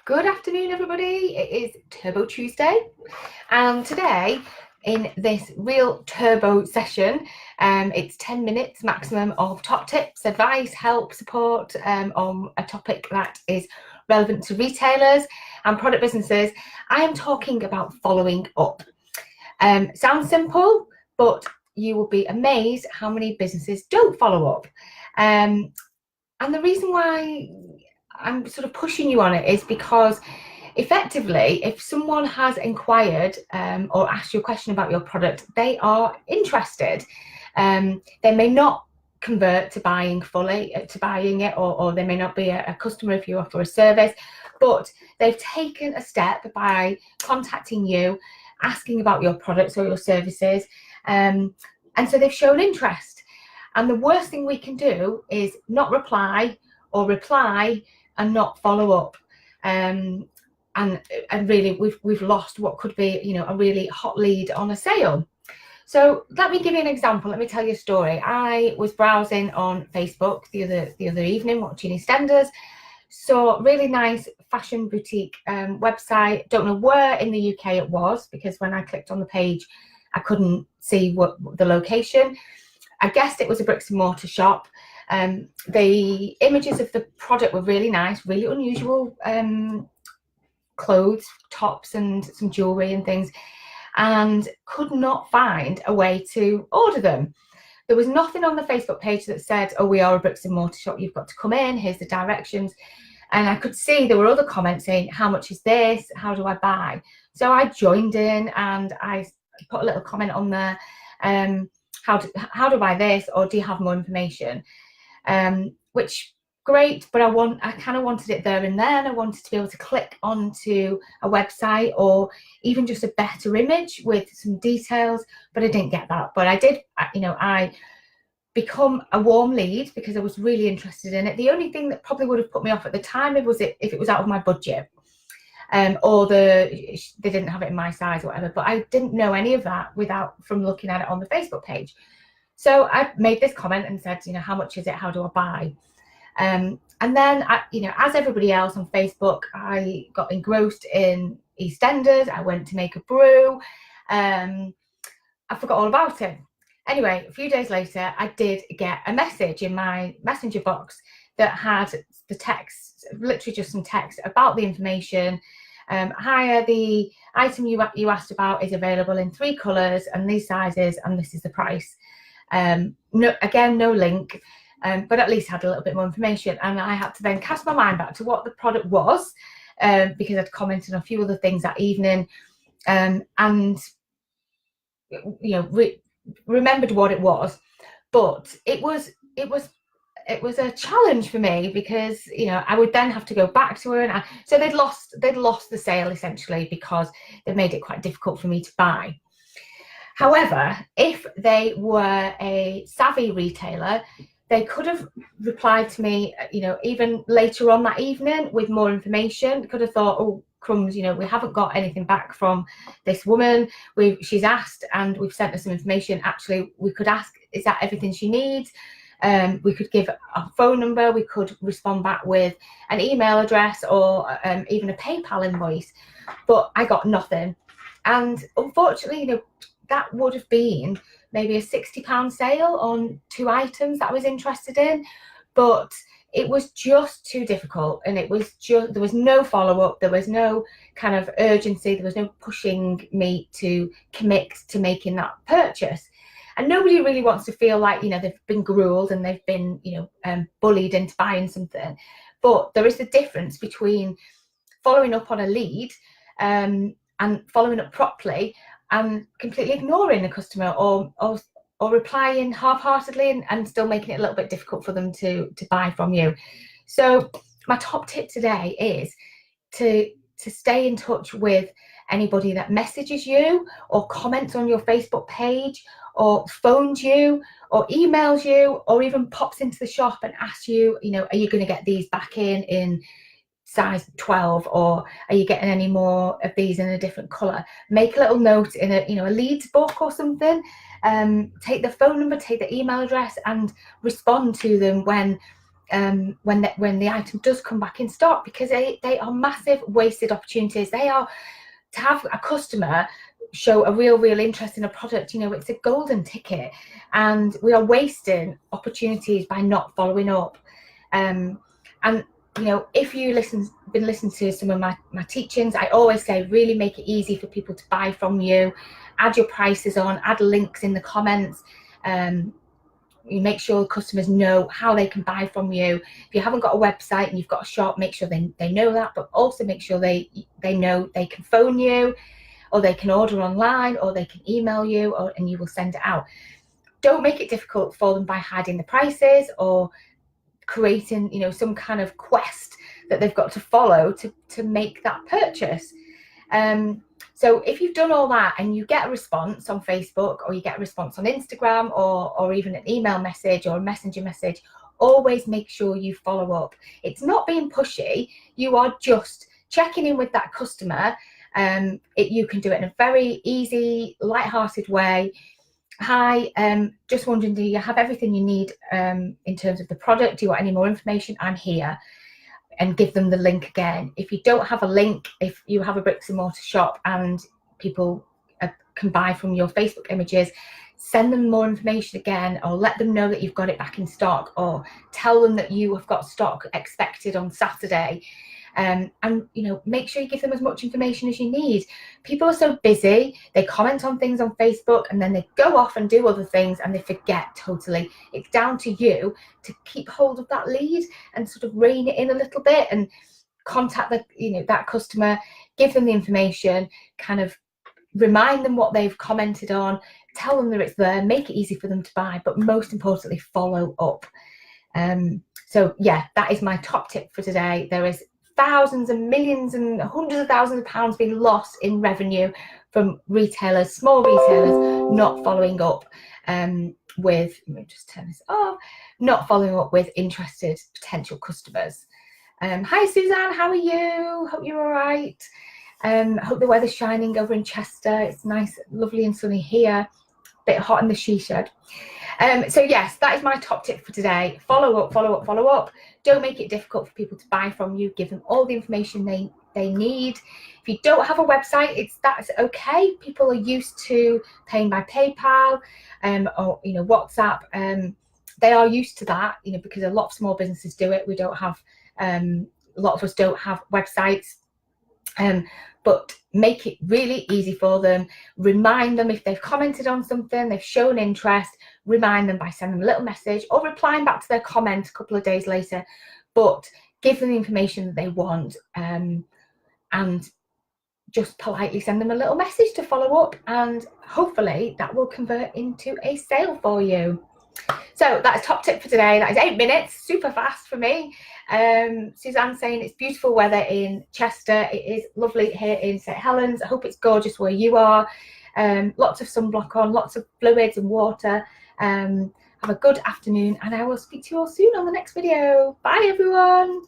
Good afternoon, everybody. It is Turbo Tuesday, and today in this real turbo session, it's 10 minutes maximum of top tips, advice, help, support on a topic that is relevant to retailers and product businesses. I am talking about following up. Sounds simple, but you will be amazed how many businesses don't follow up. And the reason why I'm sort of pushing you on it is because effectively, if someone has inquired or asked you a question about your product, they are interested. They may not convert to buying fully, to buying it, or they may not be a customer if you offer a service, but they've taken a step by contacting you, asking about your products or your services, and so they've shown interest. And the worst thing we can do is not reply or reply and not follow up. And really we've lost what could be, you know, a really hot lead on a sale. So let me give you an example. Let me tell you a story. I was browsing on Facebook the other evening, watching EastEnders, saw a really nice fashion boutique website. Don't know where in the UK it was, because when I clicked on the page I couldn't see what the location. I guessed it was a bricks and mortar shop. The images of the product were really nice, really unusual clothes, tops and some jewellery and things, and could not find a way to order them. There was nothing on the Facebook page that said, oh, we are a bricks and mortar shop, you've got to come in, here's the directions. And I could see there were other comments saying, how much is this? How do I buy? So I joined in and I put a little comment on there, how do I buy this, or do you have more information? Which great, but I kind of wanted it there and then. I wanted to be able to click onto a website or even just a better image with some details, but I didn't get that. But I did, you know, I become a warm lead because I was really interested in it. The only thing that probably would have put me off at the time was if it was out of my budget, or they didn't have it in my size or whatever. But I didn't know any of that from looking at it on the Facebook page. So I made this comment and said, you know, how much is it? How do I buy? And then, you know, as everybody else on Facebook, I got engrossed in EastEnders. I went to make a brew. I forgot all about it. Anyway, a few days later, I did get a message in my messenger box that had the text, literally just some text about the information. Hi, the item you asked about is available in 3 colours and these sizes, and this is the price. No link, but at least had a little bit more information. And I had to then cast my mind back to what the product was, because I'd commented on a few other things that evening, and you know, remembered what it was. But it was a challenge for me, because, you know, I would then have to go back to her, and so they'd lost the sale essentially because they made it quite difficult for me to buy. However, if they were a savvy retailer, they could have replied to me, you know, even later on that evening with more information. Could have thought, oh, crumbs, you know, we haven't got anything back from this woman. She's asked and we've sent her some information. Actually, we could ask, is that everything she needs? We could give a phone number. We could respond back with an email address or even a PayPal invoice. But I got nothing. And unfortunately, you know, that would have been maybe a £60 sale on 2 items that I was interested in, but it was just too difficult, and there was no follow-up, there was no kind of urgency, there was no pushing me to commit to making that purchase. And nobody really wants to feel like, you know, they've been groomed and they've been, you know, bullied into buying something. But there is a difference between following up on a lead and following up properly and completely ignoring a customer, or replying half-heartedly and still making it a little bit difficult for them to buy from you. So my top tip today is to stay in touch with anybody that messages you or comments on your Facebook page or phones you or emails you or even pops into the shop and asks you, you know, are you going to get these back in size 12, or are you getting any more of these in a different color? Make a little note in a leads book or something. Take the phone number, take the email address, and respond to them when when the item does come back in stock, because they are massive wasted opportunities. They are, to have a customer show a real interest in a product, you know, it's a golden ticket, and we are wasting opportunities by not following up. And you know, if you been listening to some of my teachings, I always say really make it easy for people to buy from you. Add your prices on, add links in the comments. You make sure customers know how they can buy from you. If you haven't got a website and you've got a shop, make sure they know that, but also make sure they know they can phone you, or they can order online, or they can email you, and you will send it out. Don't make it difficult for them by hiding the prices or creating, you know, some kind of quest that they've got to follow to make that purchase. So if you've done all that and you get a response on Facebook, or you get a response on Instagram, or even an email message or a messenger message, always make sure you follow up. It's not being pushy. You are just checking in with that customer. You can do it in a very easy, light-hearted way. Hi, just wondering, do you have everything you need in terms of the product? Do you want any more information? I'm here. And give them the link again. If you don't have a link, if you have a bricks and mortar shop and people can buy from your Facebook images, send them more information again, or let them know that you've got it back in stock, or tell them that you have got stock expected on Saturday. And you know, make sure you give them as much information as you need. People are so busy, they comment on things on Facebook and then they go off and do other things and they forget totally. It's down to you to keep hold of that lead and sort of rein it in a little bit, and contact that customer, give them the information, kind of remind them what they've commented on, tell them that it's there, make it easy for them to buy, but most importantly, follow up. So yeah, that is my top tip for today. There is thousands and millions and hundreds of thousands of pounds being lost in revenue from retailers, small retailers, not following up with, let me just turn this off, not following up with interested potential customers. Hi Suzanne, how are you? Hope you're all right. Hope the weather's shining over in Chester. It's nice, lovely and sunny here. Bit hot in the she shed. So yes, that is my top tip for today. Follow up, follow up, follow up. Don't make it difficult for people to buy from you. Give them all the information they need. If you don't have a website, that's okay. People are used to paying by PayPal or WhatsApp. They are used to that, because a lot of small businesses do it. We don't have a lot of us don't have websites. But make it really easy for them. Remind them if they've commented on something, they've shown interest, remind them by sending them a little message or replying back to their comment a couple of days later. But give them the information that they want, and just politely send them a little message to follow up, and hopefully that will convert into a sale for you. So that's top tip for today. That is 8 minutes, super fast for me. Suzanne's saying it's beautiful weather in Chester. It is lovely here in St Helens. I hope it's gorgeous where you are. Lots of sunblock on, lots of fluids and water. Have a good afternoon, and I will speak to you all soon on the next video. Bye everyone.